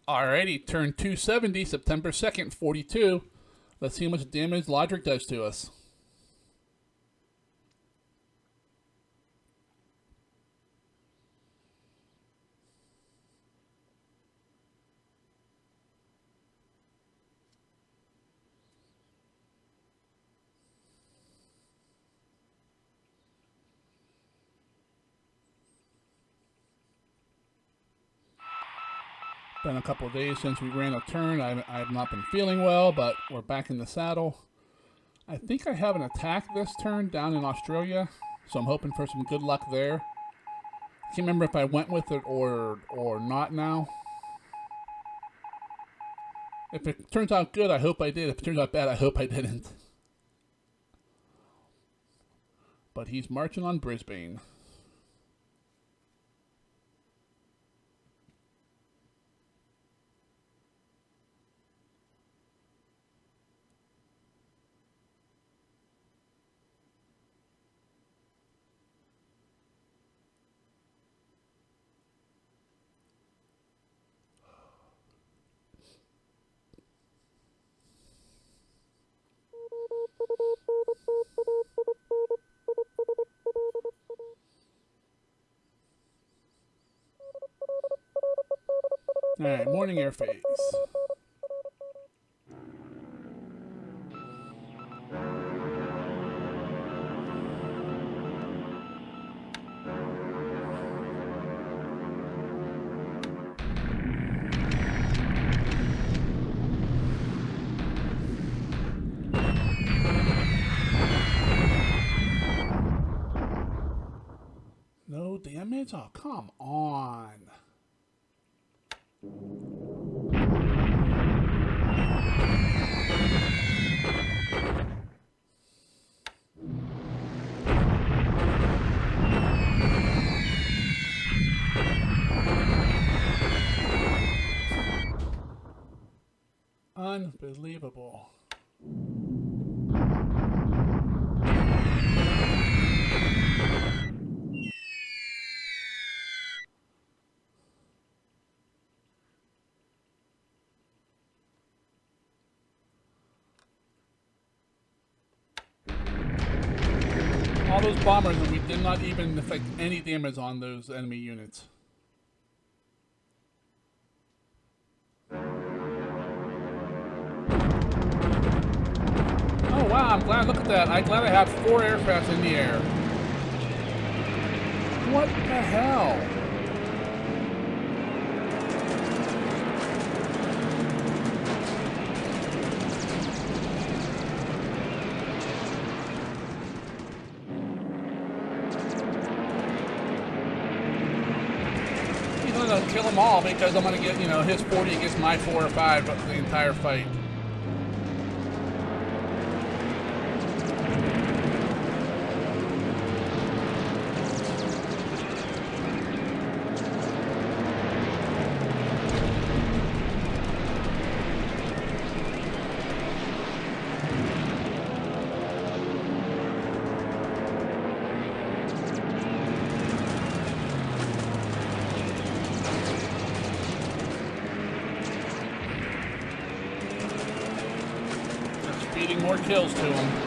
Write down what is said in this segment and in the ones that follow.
Alrighty, turn 270, September 2nd, 42. Let's see how much damage Lodrik does to us. Been a couple of days since we ran a turn. I've not been feeling well, but we're back in the saddle. I think I have an attack this turn down in Australia, so I'm hoping for some good luck there. Can't remember if I went with it or not now. If it turns out good, I hope I did. If it turns out bad, I hope I didn't. But he's marching on Brisbane. Alright, morning air phase. No damage? Oh, come on. Unbelievable. All those bombers, and we did not even affect any damage on those enemy units. Oh wow, I'm glad, look at that. I'm glad I have 4 aircraft in the air. What the hell? He's gonna kill them all because I'm gonna get, his 40 against my 4 or 5 the entire fight. Feeding more kills to him.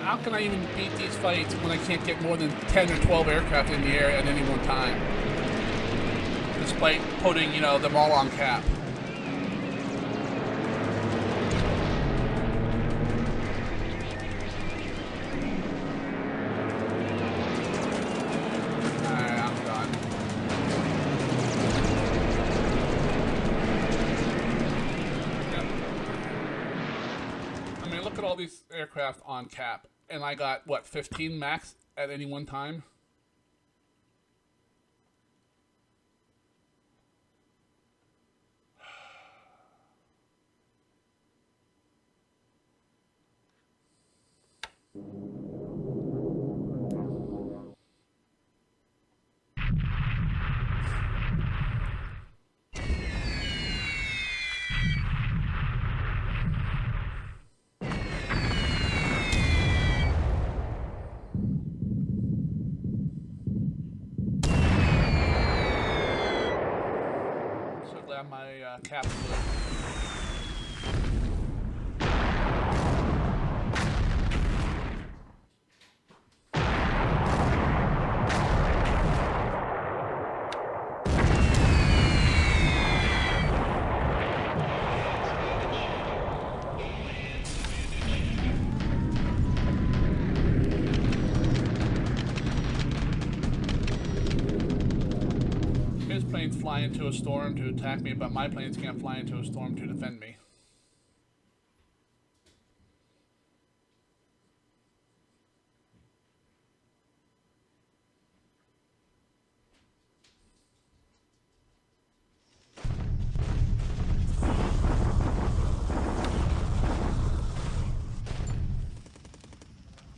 How can I even beat these fights when I can't get more than 10 or 12 aircraft in the air at any one time? Despite putting, them all on cap. Alright, I'm done. I mean, look at all these aircraft on cap. And I got, what, 15 max at any one time? have my caps loose. His planes fly into a storm to attack me, but my planes can't fly into a storm to defend me.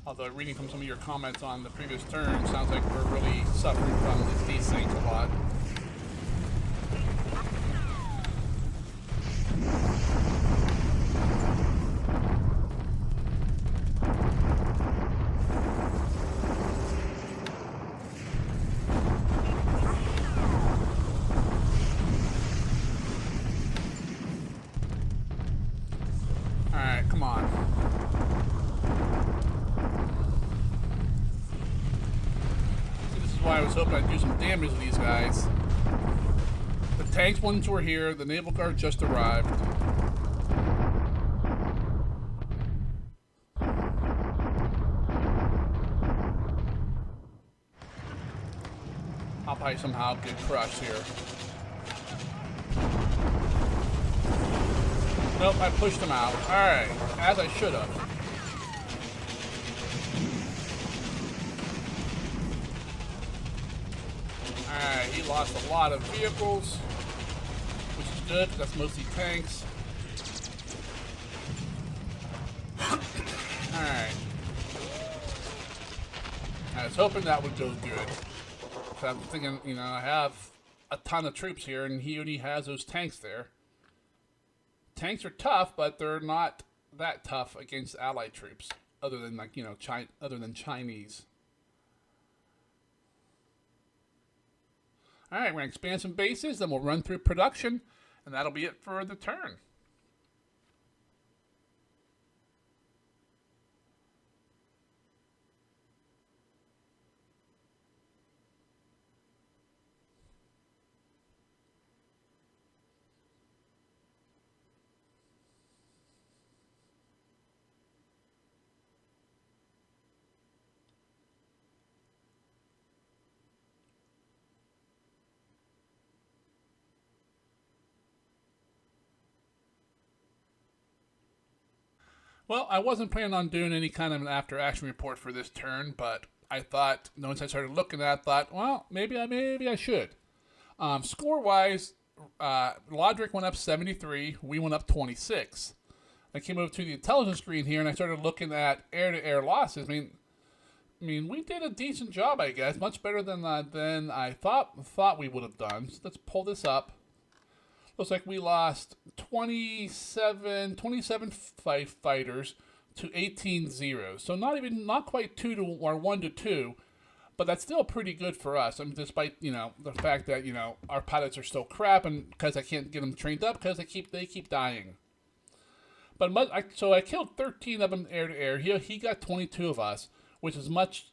Although reading from some of your comments on the previous turn, sounds like we're really suffering from the desync a lot. Alright, come on. Why I was hoping I'd do some damage to these guys. The tanks ones were here, the naval guard just arrived. I'll probably somehow get crushed here. Nope, I pushed him out. Alright, as I should have. Alright, he lost a lot of vehicles, which is good, because that's mostly tanks. Alright. I was hoping that would go good. So I'm thinking, you know, I have a ton of troops here, and he only has those tanks there. Tanks are tough, but they're not that tough against allied troops, other than, like, you know, other than Chinese. Alright, we're going to expand some bases, then we'll run through production, and that'll be it for the turn. Well, I wasn't planning on doing any kind of an after-action report for this turn, but I thought, once I started looking at it, I thought, well, maybe I should. Score-wise, Lodrik went up 73, we went up 26. I came over to the intelligence screen here, and I started looking at air-to-air losses. I mean, we did a decent job, I guess, much better than I thought we would have done. So let's pull this up. Looks like we lost 27 fighters to 18 zeros. So not quite 2 to or 1 to 2, but that's still pretty good for us. I mean, despite, you know, the fact that, you know, our pilots are still crap, and because I can't get them trained up because they keep dying. But so I killed 13 of them air to air. He got 22 of us, which is much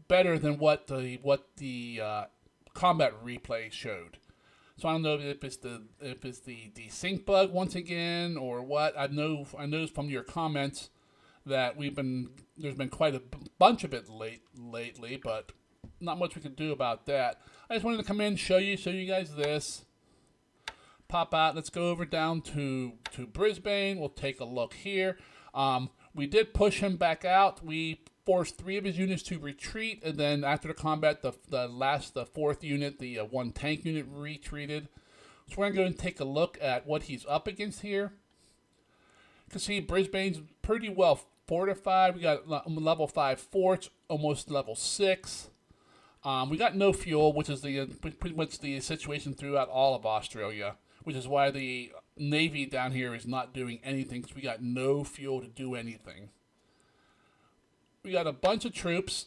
better than what the combat replay showed. So I don't know if it's the desync bug once again or what. I noticed from your comments that there's been quite a bunch of it lately, but not much we can do about that. I just wanted to come in, show you guys this. Pop out. Let's go over down to Brisbane. We'll take a look here. We did push him back out. We forced 3 of his units to retreat, and then after the combat, the 4th unit, the 1 tank unit, retreated. So we're going to go and take a look at what he's up against here. You can see Brisbane's pretty well fortified. We got level 5 forts, almost level 6. We got no fuel, which is pretty much the situation throughout all of Australia, which is why the Navy down here is not doing anything, because we got no fuel to do anything. We got a bunch of troops,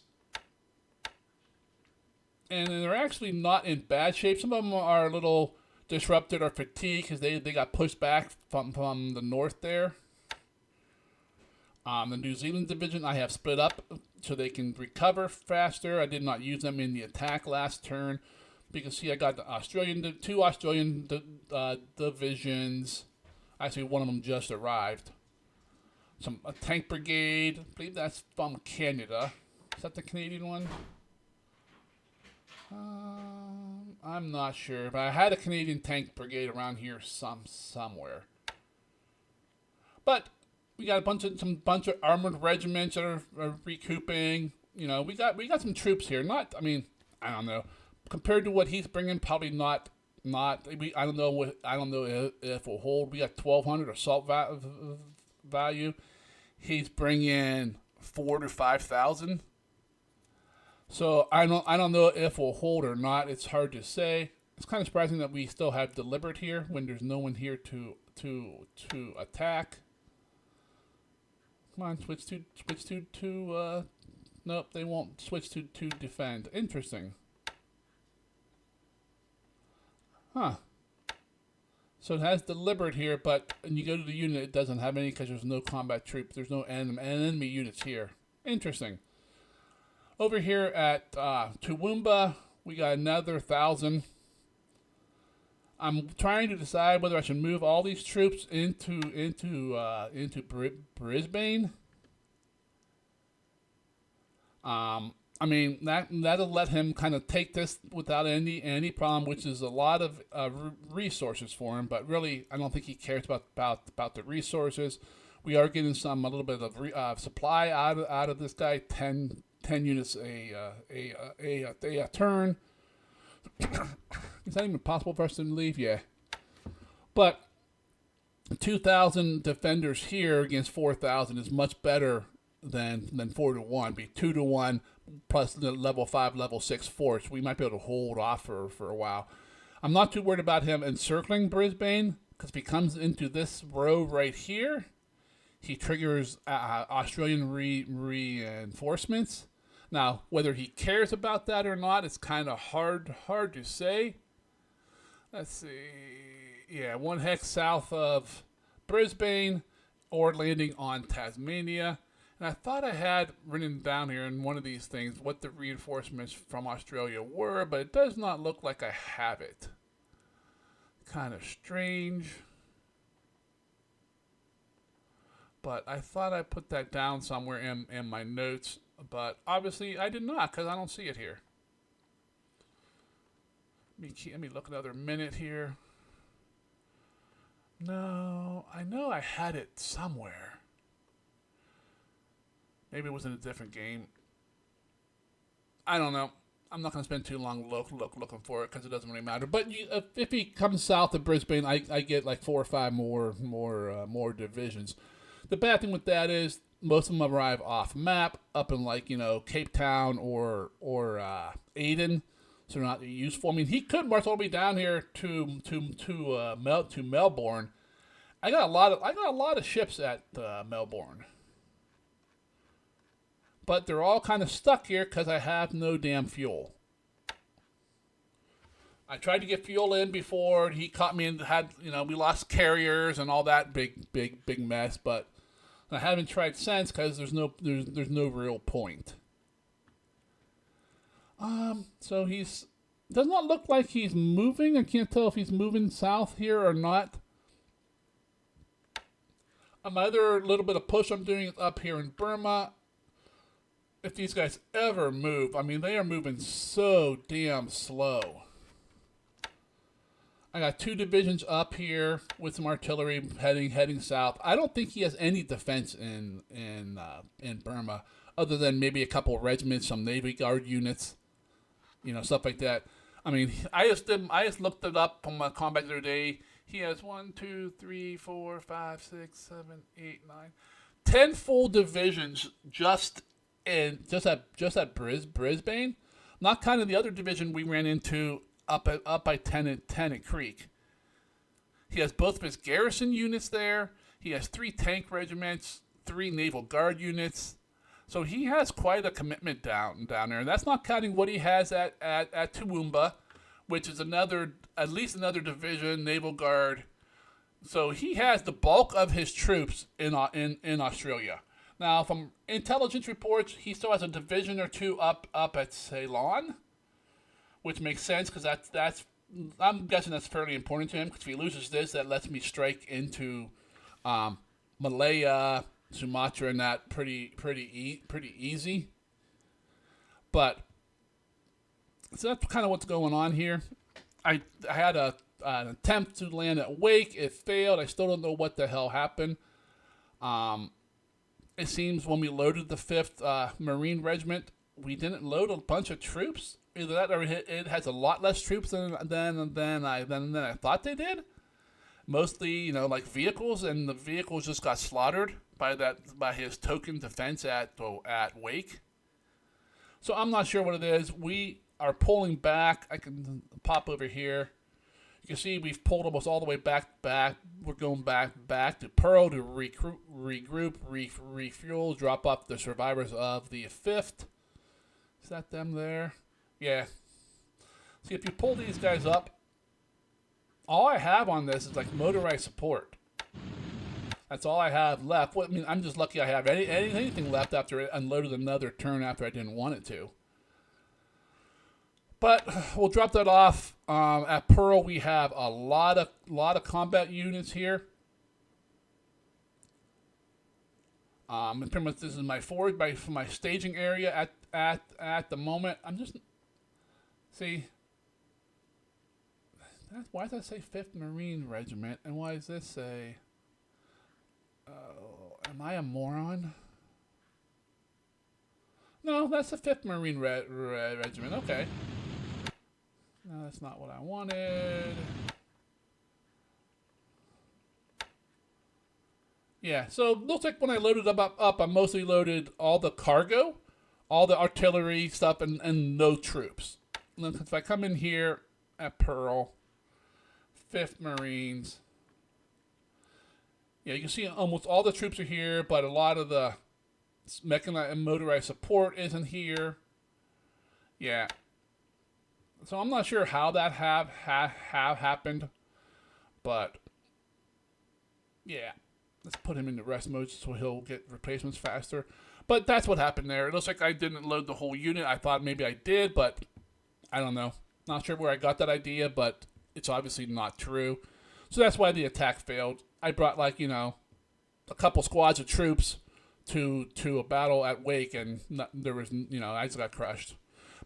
and they're actually not in bad shape. Some of them are a little disrupted or fatigued because they got pushed back from the north there. The New Zealand division I have split up so they can recover faster. I did not use them in the attack last turn. Because see, I got the two Australian divisions. Actually, one of them just arrived. A tank brigade. I believe that's from Canada. Is that the Canadian one? I'm not sure, but I had a Canadian tank brigade around here somewhere. But we got a bunch of armored regiments that are recouping. You know, we got some troops here. I don't know. Compared to what he's bringing, probably not. I don't know if we'll hold. We got 1,200 assault value. He's bringing 4,000 to 5,000. So I don't know if we'll hold or not. It's hard to say. It's kind of surprising that we still have deliberate here when there's no one here to attack. Come on, switch to nope, they won't switch to defend. Interesting. Huh. So it has deliberate here, but when you go to the unit, it doesn't have any because there's no combat troops. There's no enemy units here. Interesting. Over here at Toowoomba, we got another 1,000. I'm trying to decide whether I should move all these troops into Brisbane. That'll let him kind of take this without any problem, which is a lot of resources for him. But really, I don't think he cares about the resources. We are getting a little bit of supply out of this guy. 10 units a turn. Is that even possible for us to leave? Yeah. But 2,000 defenders here against 4,000 is much better than 4 to 1. Be 2 to 1 plus the level 5, level 6 force. We might be able to hold off for a while. I'm not too worried about him encircling Brisbane because if he comes into this row right here, he triggers Australian reinforcements. Now, whether he cares about that or not, it's kind of hard to say. Let's see. Yeah, 1 hex south of Brisbane or landing on Tasmania. And I thought I had written down here in one of these things what the reinforcements from Australia were, but it does not look like I have it. Kind of strange. But I thought I put that down somewhere in my notes. But obviously I did not because I don't see it here. Let me look another minute here. No, I know I had it somewhere. Maybe it was in a different game. I don't know. I'm not going to spend too long looking for it because it doesn't really matter. But if he comes south of Brisbane, I get like 4 or 5 more divisions. The bad thing with that is most of them arrive off map, up in Cape Town or Aden, so they're not useful. I mean, he could march all the way down here to Melbourne. I got a lot of ships at Melbourne, but they're all kind of stuck here because I have no damn fuel. I tried to get fuel in before he caught me and we lost carriers and all that big mess, but I haven't tried since because there's no real point. So does not look like he's moving. I can't tell if he's moving south here or not. Another little bit of push I'm doing is up here in Burma. If these guys ever move, I mean, they are moving so damn slow. I got 2 divisions up here with some artillery heading south. I don't think he has any defense in Burma, other than maybe a couple of regiments, some Navy Guard units, stuff like that. I mean, I just looked it up on my combat the other day. He has 1, 2, 3, 4, 5, 6, 7, 8, 9, 10 full divisions just at Brisbane. Not counting the other division we ran into up by Tennant Creek. He has both of his garrison units there. He has 3 tank regiments, 3 naval guard units. So he has quite a commitment down there. And that's not counting what he has at Toowoomba, which is at least another division, Naval Guard. So he has the bulk of his troops in Australia. Now, from intelligence reports, he still has a division or two up at Ceylon, which makes sense because that's I'm guessing that's fairly important to him, because if he loses this, that lets me strike into Malaya, Sumatra, and that pretty easy. But so that's kind of what's going on here. I had an attempt to land at Wake. It failed. I still don't know what the hell happened. It seems when we loaded the 5th Marine Regiment, we didn't load a bunch of troops. Either that or it has a lot less troops than I thought they did. Mostly, like vehicles, and the vehicles just got slaughtered by his token defense at Wake. So I'm not sure what it is. We are pulling back. I can pop over here. You can see we've pulled almost all the way back. We're going back to Pearl to regroup, refuel, drop off the survivors of the 5th. Is that them there? Yeah. See, if you pull these guys up, all I have on this is like motorized support. That's all I have left. Well, I mean, I'm just lucky I have anything left after it unloaded another turn after I didn't want it to. But we'll drop that off. At Pearl, we have a lot of combat units here. In terms of, this is my forward, my staging area at the moment. I'm just see. Why does that say 5th Marine Regiment, and why does this say? Am I a moron? No, that's the 5th Marine Regiment. Okay. No, that's not what I wanted. Yeah, so it looks like when I loaded up, I mostly loaded all the cargo, all the artillery stuff, and no troops. And then if I come in here at Pearl, 5th Marines, yeah, you can see almost all the troops are here, but a lot of the mechanized and motorized support isn't here. Yeah. So I'm not sure how that have happened, but yeah, let's put him into rest mode so he'll get replacements faster. But that's what happened there. It looks like I didn't load the whole unit. I thought maybe I did, but I don't know. Not sure where I got that idea, but it's obviously not true. So that's why the attack failed. I brought a couple squads of troops to a battle at Wake, and there was I just got crushed.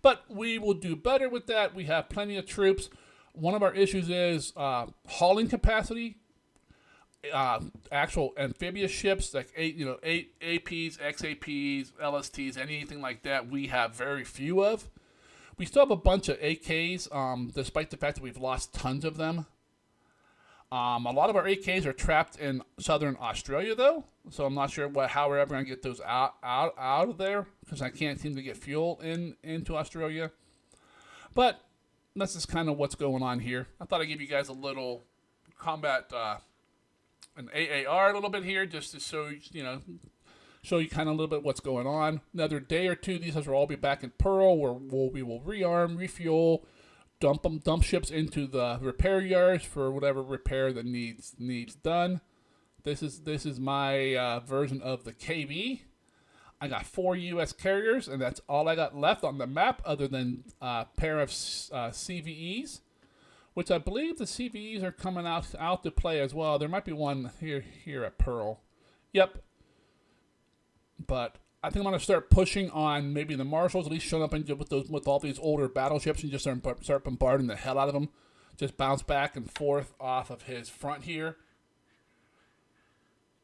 But we will do better with that. We have plenty of troops. One of our issues is hauling capacity. Actual amphibious ships like eight APs, XAPs, LSTs, anything like that, we have very few of. We still have a bunch of AKs, despite the fact that we've lost tons of them. A lot of our AKs are trapped in southern Australia, though, so I'm not sure how we're ever going to get those out of there, because I can't seem to get fuel into Australia. But that's just kind of what's going on here. I thought I'd give you guys a little combat, an AAR a little bit here, just to show you kind of a little bit what's going on. Another day or two, these guys will all be back in Pearl, where we will rearm, refuel, dump ships into the repair yards for whatever repair that needs done. This is my version of the KV. I got 4 U.S. carriers, and that's all I got left on the map, other than a pair of CVEs, which I believe the CVEs are coming out to play as well. There might be one here at Pearl. Yep. But I think I'm going to start pushing on maybe the Marshals, at least showing up with all these older battleships, and just start bombarding the hell out of them. Just bounce back and forth off of his front here.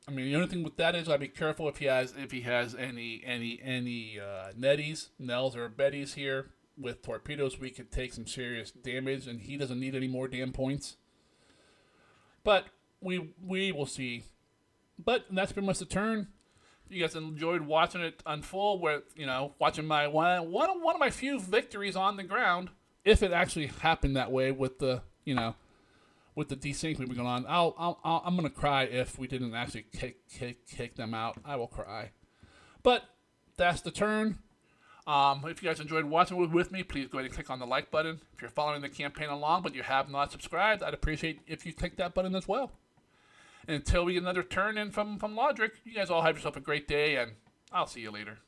I mean, the only thing with that is I'd be careful if he has any netties, Nels or Betties here with torpedoes. We could take some serious damage, and he doesn't need any more damn points. But we will see. But that's pretty much the turn. You guys enjoyed watching it unfold, where watching my one of my few victories on the ground. If it actually happened that way with the with the desync we were going on, I'm gonna cry if we didn't actually kick them out. I will cry. But that's the turn. If you guys enjoyed watching with me, please go ahead and click on the like button. If you're following the campaign along but you have not subscribed, I'd appreciate if you click that button as well. And until we get another turn in from Lodrik, you guys all have yourself a great day, and I'll see you later.